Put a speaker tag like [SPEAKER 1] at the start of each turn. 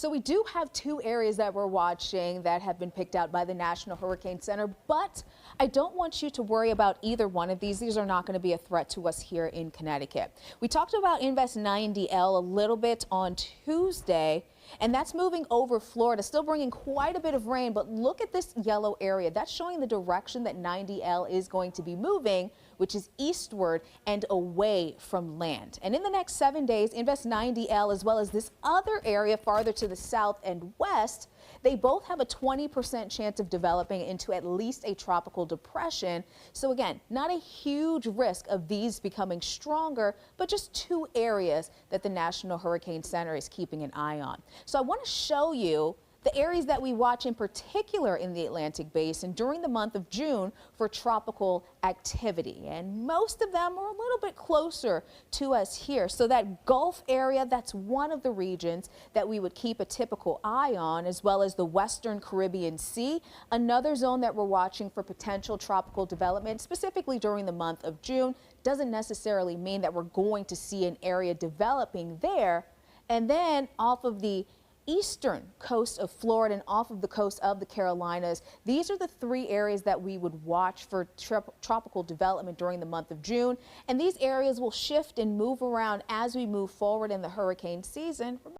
[SPEAKER 1] So we do have two areas that we're watching that have been picked out by the National Hurricane Center, but I don't want you to worry about either one of these. These are not going to be a threat to us here in Connecticut. We talked about Invest 90L a little bit on Tuesday, and that's moving over Florida, still bringing quite a bit of rain. But look at this yellow area. That's showing the direction that 90L is going to be moving, which is eastward and away from land. And in the next 7 days, Invest 90L, as well as this other area farther to the south and west, they both have a 20% chance of developing into at least a tropical depression. So again, not a huge risk of these becoming stronger, but just two areas that the National Hurricane Center is keeping an eye on. So I want to show you the areas that we watch in particular in the Atlantic Basin during the month of June for tropical activity. And most of them are a little bit closer to us here. So that Gulf area, that's one of the regions that we would keep a typical eye on, as well as the Western Caribbean Sea, another zone that we're watching for potential tropical development, specifically during the month of June. Doesn't necessarily mean that we're going to see an area developing there. And then off of the eastern coast of Florida and off of the coast of the Carolinas, these are the three areas that we would watch for tropical development during the month of June. And these areas will shift and move around as we move forward in the hurricane season.